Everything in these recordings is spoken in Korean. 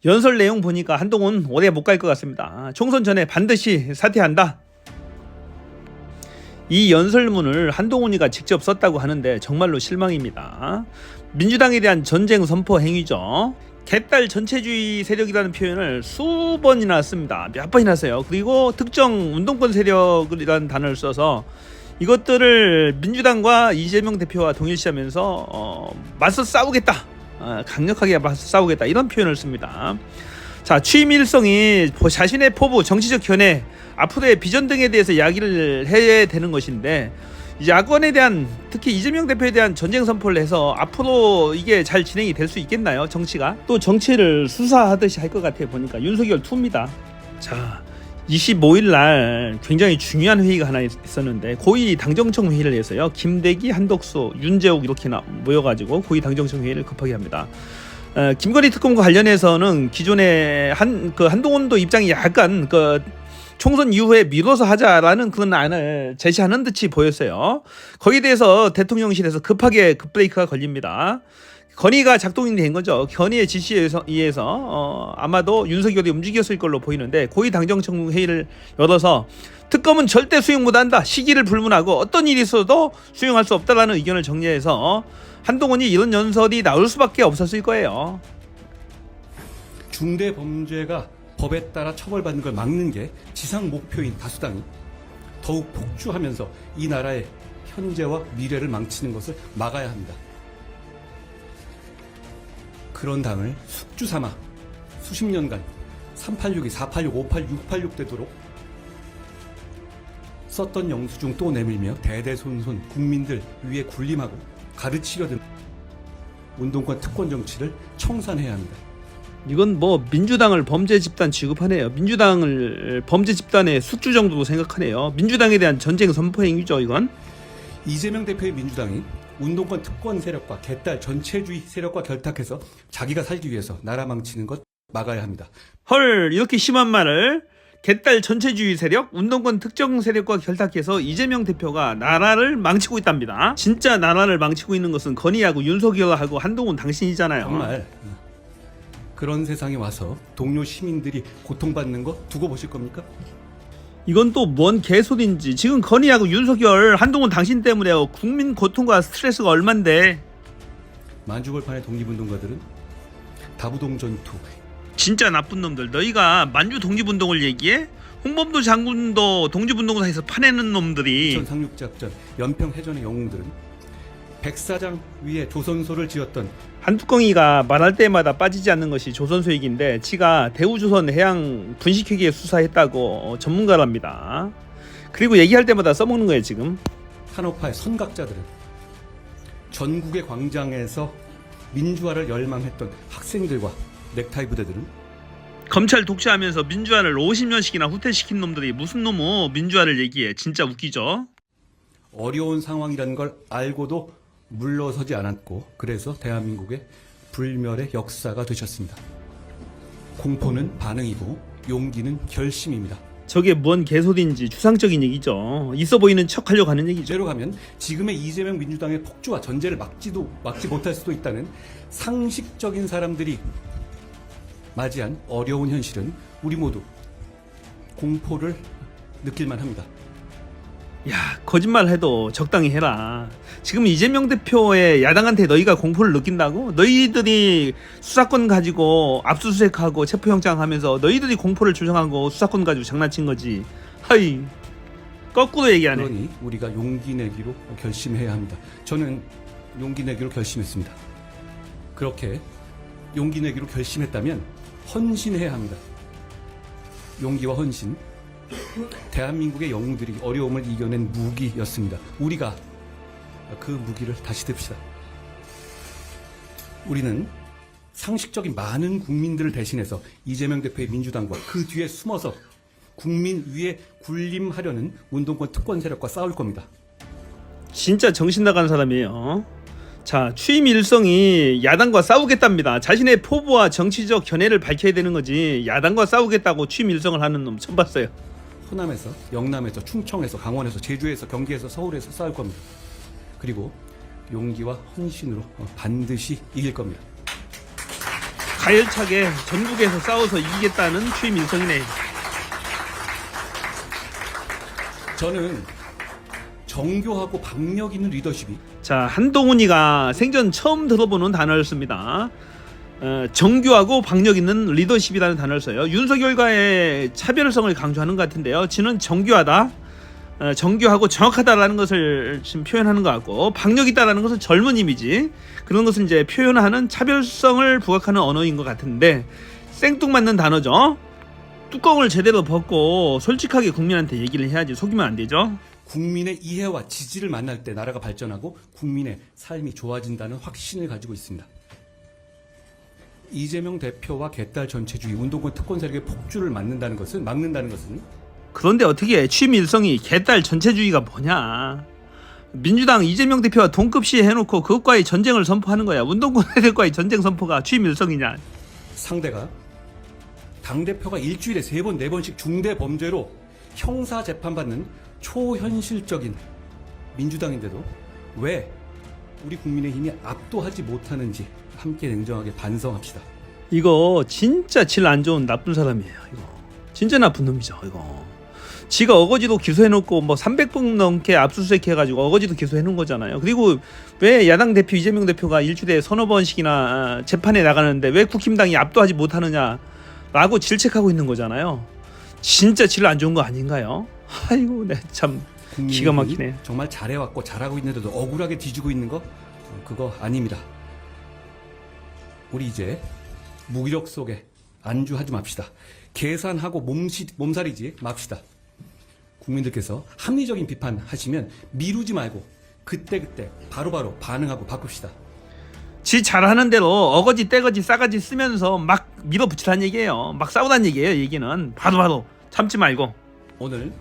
연설 내용 보니까 한동훈 오래 못 갈 것 같습니다. 총선 전에 반드시 사퇴한다. 이 연설문을 한동훈이가 직접 썼다고 하는데 정말로 실망입니다. 민주당에 대한 전쟁 선포 행위죠. 개딸 전체주의 세력이라는 표현을 수번이나 씁니다. 몇 번이나 써요. 그리고 특정 운동권 세력이라는 단어를 써서 이것들을 민주당과 이재명 대표와 동일시하면서 맞서 싸우겠다, 강력하게 맞서 싸우겠다, 이런 표현을 씁니다. 자, 취임 일성이 자신의 포부, 정치적 견해, 앞으로의 비전 등에 대해서 이야기를 해야 되는 것인데, 야권에 대한, 특히 이재명 대표에 대한 전쟁 선포를 해서 앞으로 이게 잘 진행이 될 수 있겠나요? 정치가 또 정치를 수사하듯이 할 것 같아 보니까 윤석열 2입니다. 자, 25일 날 굉장히 중요한 회의가 하나 있었는데, 고위 당정청 회의를 해서요, 김대기, 한덕수, 윤재욱 이렇게 모여가지고 고위 당정청 회의를 급하게 합니다. 김건희 특검과 관련해서는 기존에 한동훈도 입장이 약간 총선 이후에 미뤄서 하자라는 그런 안을 제시하는 듯이 보였어요. 거기에 대해서 대통령실에서 급하게 급브레이크가 걸립니다. 건의가 작동이 된 거죠. 건의의 지시에 의해서 아마도 윤석열이 움직였을 걸로 보이는데, 고위 당정청 회의를 열어서 특검은 절대 수용 못한다, 시기를 불문하고 어떤 일이 있어도 수용할 수 없다라는 의견을 정리해서 한동훈이 이런 연설이 나올 수밖에 없었을 거예요. 중대 범죄가 법에 따라 처벌받는 걸 막는 게 지상 목표인 다수당이 더욱 폭주하면서 이 나라의 현재와 미래를 망치는 것을 막아야 합니다. 그런 당을 숙주 삼아 수십 년간 386이 486, 586, 686 되도록 썼던 영수증 또 내밀며 대대손손 국민들 위에 군림하고 가르치려던 운동권 특권 정치를 청산해야 합니다. 이건 뭐 민주당을 범죄 집단 취급하네요. 민주당을 범죄 집단의 숙주 정도로 생각하네요. 민주당에 대한 전쟁 선포 행위죠, 이건. 이재명 대표의 민주당이 운동권 특권 세력과 개딸 전체주의 세력과 결탁해서 자기가 살기 위해서 나라 망치는 것 막아야 합니다. 헐, 이렇게 심한 말을. 개딸 전체주의 세력, 운동권 특정 세력과 결탁해서 이재명 대표가 나라를 망치고 있답니다. 진짜 나라를 망치고 있는 것은 건의하고 윤석열하고 한동훈 당신이잖아요. 정말 그런 세상에 와서 동료 시민들이 고통받는 거 두고 보실 겁니까? 이건 또 뭔 개소리인지. 지금 건의하고 윤석열, 한동훈 당신 때문에 국민 고통과 스트레스가 얼만데. 만주벌판의 독립운동가들은 다부동 전투, 진짜 나쁜 놈들. 너희가 만주 독립운동을 얘기해? 홍범도 장군도 독립운동사에서 파내는 놈들이. 인천 상륙작전, 연평해전의 영웅들은 백사장 위에 조선소를 지었던 한뚜껑이가 말할 때마다 빠지지 않는 것이 조선소 얘기인데, 지가 대우조선 해양 분식회계에 수사했다고 전문가랍니다. 그리고 얘기할 때마다 써먹는 거예요 지금. 산업화의 선각자들은 전국의 광장에서 민주화를 열망했던 학생들과 넥타이 부대들은 검찰 독재하면서 민주화를 50년씩이나 후퇴시킨 놈들이 무슨 놈의 민주화를 얘기해. 진짜 웃기죠. 어려운 상황이라는 걸 알고도 물러서지 않았고, 그래서 대한민국의 불멸의 역사가 되셨습니다. 공포는 반응이고 용기는 결심입니다. 저게 뭔 개소리인지 추상적인 얘기죠. 있어 보이는 척 하려고 하는 얘기죠. 이대로 가면 지금의 이재명 민주당의 폭주와 전제를 막지 못할 수도 있다는 상식적인 사람들이 맞이한 어려운 현실은 우리 모두 공포를 느낄만 합니다. 야, 거짓말 해도 적당히 해라. 지금 이재명 대표의 야당한테 너희가 공포를 느낀다고? 너희들이 수사권 가지고 압수수색하고 체포영장 하면서 너희들이 공포를 조정하고 수사권 가지고 장난친 거지. 하이, 거꾸로 얘기하네. 그러니 우리가 용기 내기로 결심해야 합니다. 저는 용기 내기로 결심했습니다. 그렇게 용기 내기로 결심했다면 헌신해야 합니다. 용기와 헌신, 대한민국의 영웅들이 어려움을 이겨낸 무기였습니다. 우리가 그 무기를 다시 듭시다. 우리는 상식적인 많은 국민들을 대신해서 이재명 대표의 민주당과 그 뒤에 숨어서 국민 위에 군림하려는 운동권 특권 세력과 싸울 겁니다. 진짜 정신 나간 사람이에요. 자, 취임 일성이 야당과 싸우겠답니다. 자신의 포부와 정치적 견해를 밝혀야 되는 거지, 야당과 싸우겠다고 취임 일성을 하는 놈 처음 봤어요. 호남에서, 영남에서, 충청에서, 강원에서, 제주에서, 경기에서, 서울에서 싸울 겁니다. 그리고 용기와 헌신으로 반드시 이길 겁니다. 가열차게 전국에서 싸워서 이기겠다는 취임 일성이네. 저는 정교하고 박력 있는 리더십이 자, 한동훈이가 생전 처음 들어보는 단어였습니다. 정교하고 박력 있는 리더십이라는 단어를 써요. 윤석열과의 차별성을 강조하는 것 같은데요. 지는 정교하다, 정교하고 정확하다라는 것을 지금 표현하는 것 같고, 박력 있다라는 것은 젊은 이미지, 그런 것을 이제 표현하는 차별성을 부각하는 언어인 것 같은데, 생뚱맞는 단어죠. 뚜껑을 제대로 벗고 솔직하게 국민한테 얘기를 해야지 속이면 안 되죠. 국민의 이해와 지지를 만날 때 나라가 발전하고 국민의 삶이 좋아진다는 확신을 가지고 있습니다. 이재명 대표와 개딸 전체주의 운동권 특권 세력의 폭주를 막는다는 것은 그런데 어떻게 취임 일성이 개딸 전체주의가 뭐냐? 민주당 이재명 대표와 동급시 해놓고 그것과의 전쟁을 선포하는 거야. 운동권 세력과의 전쟁 선포가 취임 일성이냐? 상대가 당대표가 일주일에 3번, 4번씩 중대 범죄로 형사 재판받는 초현실적인 민주당인데도 왜 우리 국민의힘이 압도하지 못하는지 함께 냉정하게 반성합시다. 이거 진짜 질 안 좋은 나쁜 사람이에요. 이거 진짜 나쁜 놈이죠. 이거 지가 어거지도 기소해놓고 뭐 300번 넘게 압수수색해가지고 어거지도 기소해놓은 거잖아요. 그리고 왜 야당 대표 이재명 대표가 일주일에 서너 번씩이나 재판에 나가는데 왜 국힘당이 압도하지 못하느냐라고 질책하고 있는 거잖아요. 진짜 질 안 좋은 거 아닌가요? 아이고, 네, 참 기가 막히네. 정말 잘해왔고 잘하고 있는데도 억울하게 뒤지고 있는 거 그거 아닙니다. 우리 이제 무기력 속에 안주하지 맙시다. 계산하고 몸살이지 맙시다. 국민들께서 합리적인 비판하시면 미루지 말고 그때그때 바로바로 반응하고 바꿉시다. 지 잘하는 대로 어거지 떼거지 싸가지 쓰면서 막 밀어붙이라는 얘기예요. 막 싸우란 얘기예요. 얘기는 바로바로 참지 말고. 오늘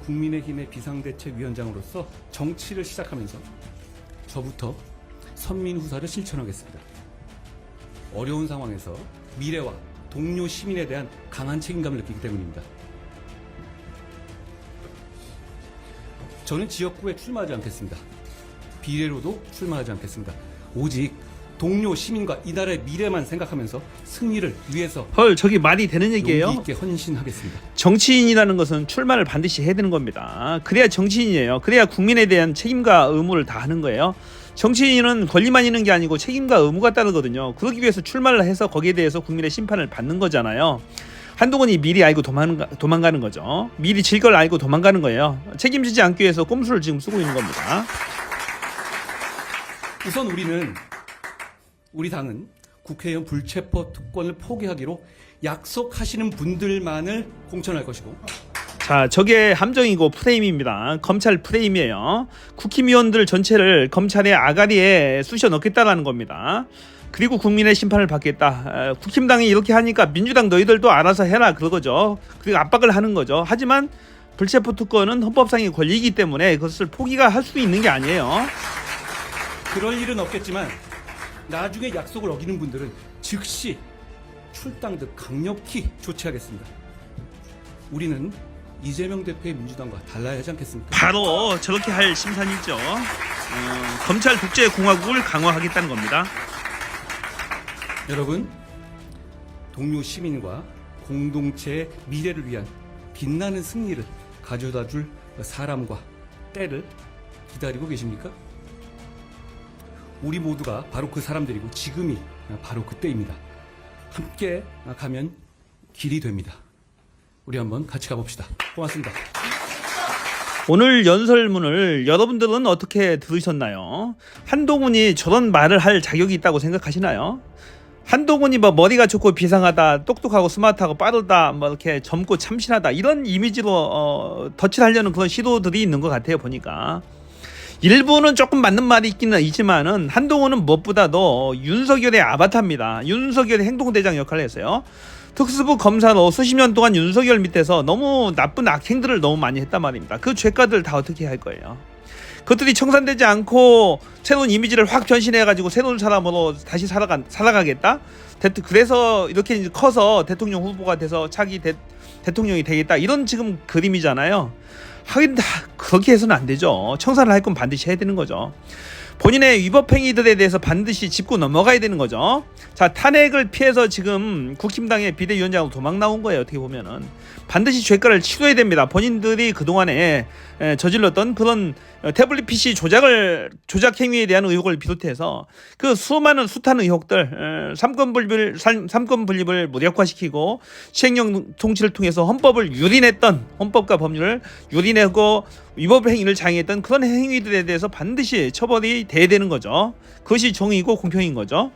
국민의힘의 비상대책위원장으로서 정치를 시작하면서 저부터 선민후사를 실천하겠습니다. 어려운 상황에서 미래와 동료 시민에 대한 강한 책임감을 느끼기 때문입니다. 저는 지역구에 출마하지 않겠습니다. 비례로도 출마하지 않겠습니다. 오직 동료 시민과 이 나라의 미래만 생각하면서 승리를 위해서 헐, 저기 말이 되는 얘기예요? 용기 있게 헌신하겠습니다. 정치인이라는 것은 출마를 반드시 해야 되는 겁니다. 그래야 정치인이에요. 그래야 국민에 대한 책임과 의무를 다하는 거예요. 정치인은 권리만 있는 게 아니고 책임과 의무가 따르거든요. 그러기 위해서 출마를 해서 거기에 대해서 국민의 심판을 받는 거잖아요. 한동훈이 미리 알고 도망가는 거죠. 미리 질 걸 알고 도망가는 거예요. 책임지지 않기 위해서 꼼수를 지금 쓰고 있는 겁니다. 우선 우리 당은 국회의원 불체포 특권을 포기하기로 약속하시는 분들만을 공천할 것이고, 자, 저게 함정이고 프레임입니다. 검찰 프레임이에요. 국힘의원들 전체를 검찰의 아가리에 쑤셔 넣겠다라는 겁니다. 그리고 국민의 심판을 받겠다. 국힘당이 이렇게 하니까 민주당 너희들도 알아서 해라 그러죠. 그리고 압박을 하는 거죠. 하지만 불체포 특권은 헌법상의 권리이기 때문에 그것을 포기가 할 수 있는 게 아니에요. 그럴 일은 없겠지만 나중에 약속을 어기는 분들은 즉시 출당 등 강력히 조치하겠습니다. 우리는 이재명 대표의 민주당과 달라야 하지 않겠습니까? 바로 저렇게 할 심산이죠. 검찰 독재 공화국을 강화하겠다는 겁니다. 여러분, 동료 시민과 공동체의 미래를 위한 빛나는 승리를 가져다 줄 사람과 때를 기다리고 계십니까? 우리 모두가 바로 그 사람들이고 지금이 바로 그때입니다. 함께 가면 길이 됩니다. 우리 한번 같이 가봅시다. 고맙습니다. 오늘 연설문을 여러분들은 어떻게 들으셨나요? 한동훈이 저런 말을 할 자격이 있다고 생각하시나요? 한동훈이 뭐 머리가 좋고 비상하다, 똑똑하고 스마트하고 빠르다, 뭐 이렇게 젊고 참신하다 이런 이미지로 덧칠하려는 그런 시도들이 있는 것 같아요. 보니까 일부는 조금 맞는 말이 있기는 있지만은 한동훈은 무엇보다도 윤석열의 아바타입니다. 윤석열의 행동대장 역할을 했어요. 특수부 검사로 수십 년 동안 윤석열 밑에서 너무 나쁜 악행들을 너무 많이 했단 말입니다. 그 죄가들 다 어떻게 할 거예요? 그것들이 청산되지 않고 새로운 이미지를 확 변신해가지고 새로운 사람으로 다시 살아가겠다? 그래서 이렇게 이제 커서 대통령 후보가 돼서 차기 대통령이 되겠다 이런 지금 그림이잖아요. 하긴 다 그렇게 해서는 안 되죠. 청산을 할 건 반드시 해야 되는 거죠. 본인의 위법 행위들에 대해서 반드시 짚고 넘어가야 되는 거죠. 자, 탄핵을 피해서 지금 국힘당의 비대위원장으로 도망 나온 거예요. 어떻게 보면은 반드시 죄가를 치러야 됩니다. 본인들이 그동안에 저질렀던 그런 태블릿 PC 조작 행위에 대한 의혹을 비롯해서 그 수많은 숱한 의혹들, 삼권 분립을 무력화시키고 시행령 통치를 통해서 헌법과 법률을 유린하고 위법 행위를 장애했던 그런 행위들에 대해서 반드시 처벌이 돼야 되는 거죠. 그것이 정의이고 공평인 거죠.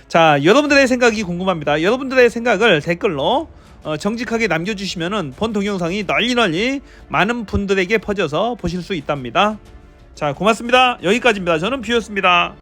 자, 여러분들의 생각이 궁금합니다. 여러분들의 생각을 댓글로 정직하게 남겨주시면은 본 동영상이 널리 많은 분들에게 퍼져서 보실 수 있답니다. 자, 고맙습니다. 여기까지입니다. 저는 뷰였습니다.